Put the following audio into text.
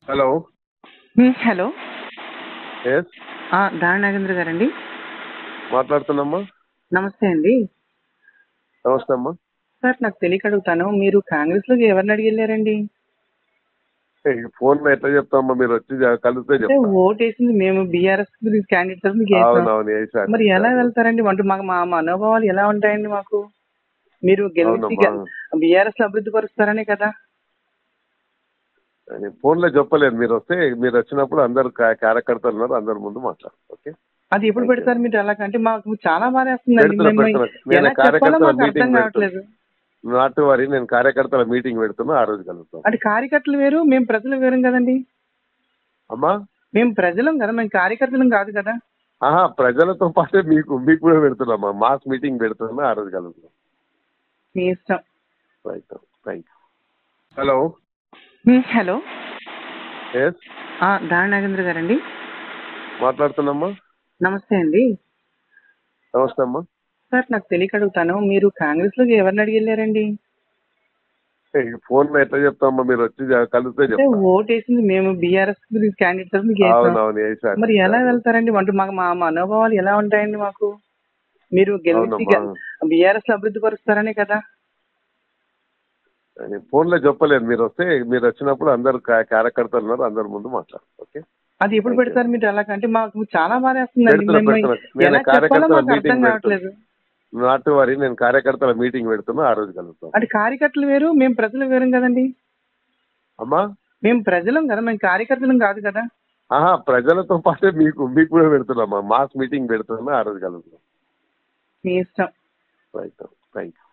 Hello. Hello. Yes. దారి నాగేంద్ర గారండి. మాట్లాడుతున్నామ్మా. నమస్తే అండి. నమస్తే అమ్మా. సార్ నాకు తెలియక అడుగుతాను, మీరు కాంగ్రెస్ లోకి ఎవరిని అడిగి వెళ్ళారండి? ఫోన్ లో ఎట్లా చెప్తామ్మా, మీరు వచ్చి కలిస్తే అంటే చెప్తా. ఓటు వేసింది మేము బీఆర్ఎస్ క్యాండిడేట్ తరఫున వేసాం. అవునవును, వేసారు మరి ఎలా వేసారు. వెళ్తారండి? అంటే మాకు మా మనోభావాలు ఎలా ఉంటాయండి? మాకు మీరు గెలిచి అవునమ్మా, బీఆర్ఎస్ అభివృద్ధి పరుస్తారనే కదా. ఫోన్ లో చెప్పలేదు. మీరు వచ్చినప్పుడు అందరు కార్యకర్తలు ఉన్నారు, అందరి ముందు మాట్లాడు. ఓకే, అది ఎప్పుడు థ్యాంక్ యూ. పెడతారు మీరు? అలాగంటే మాకు చాలా బాధ వేస్తుందండి. పెడుతున్నా మేము పెడుతున్నా నేను ఎలా చెప్పాలో కార్యకర్తల మాకు అర్థం మీటింగ్ పెడుతున్నా. కావట్లేదు. నాటు వారి నేను కార్యకర్తల మీటింగ్ పెడుతున్నా, ఆ రోజు కలుద్దాం. అంటే కార్యకర్తలు వేరు, మేము ప్రజలు వేరు కదండి. అమ్మా, మేము ప్రజలం కదా, మేము కార్యకర్తలం కాదు కదా. ప్రజలతో పాటే మీకు కూడా పెడుతున్నామ్మా, మాస్ మీటింగ్ పెడుతున్నా, ఆ రోజు కలుద్దాం. మీ ఇష్టం. Right, thank you. Hello. Hello. Yes. దారి నాగేంద్ర గారండి. మాట్లాడుతున్నామ్మా. నమస్తే అండి. నమస్తే అమ్మా. సార్ నాకు తెలియక అడుగుతాను, మీరు కాంగ్రెస్ లోకి ఎవరిని అడిగి వెళ్ళారండి? ఫోన్ లో ఎట్లా చెప్తామ్మా, మీరు వచ్చి కలిస్తే అంటే చెప్తా. ఓటు వేసింది మేము బీఆర్ఎస్ క్యాండిడేట్ తరఫున వేసాం. అవునవును, వేసారు మరి ఎలా వేసారు. వెళ్తారండి? అంటే మాకు మా మనోభావాలు ఎలా ఉంటాయండి? మాకు మీరు గెలిచి అవునమ్మా, బీఆర్ఎస్ అభివృద్ధి పరుస్తారనే కదా. ఫోన్ లో చెప్పలేదు. మీరు వచ్చినప్పుడు అందరు కార్యకర్తలు ఉన్నారు, అందరి ముందు మాట్లాడు. ఓకే, అది ఎప్పుడు థ్యాంక్ యూ. పెడతారు మీరు? అలాగంటే మాకు చాలా బాధ వేస్తుందండి. పెడుతున్నా మేము పెడుతున్నా నేను ఎలా చెప్పాలో కార్యకర్తల మాకు అర్థం మీటింగ్ పెడుతున్నా. కావట్లేదు. నాటు వారి నేను కార్యకర్తల మీటింగ్ పెడుతున్నా, ఆ రోజు కలుద్దాం. అంటే కార్యకర్తలు వేరు, మేము ప్రజలు వేరు కదండి. అమ్మా, మేము ప్రజలం కదా, మేము కార్యకర్తలం కాదు కదా. ప్రజలతో పాటే మీకు కూడా పెడుతున్నామ్మా, మాస్ మీటింగ్ పెడుతున్నా, ఆ రోజు కలుద్దాం. మీ ఇష్టం. Right, thank you.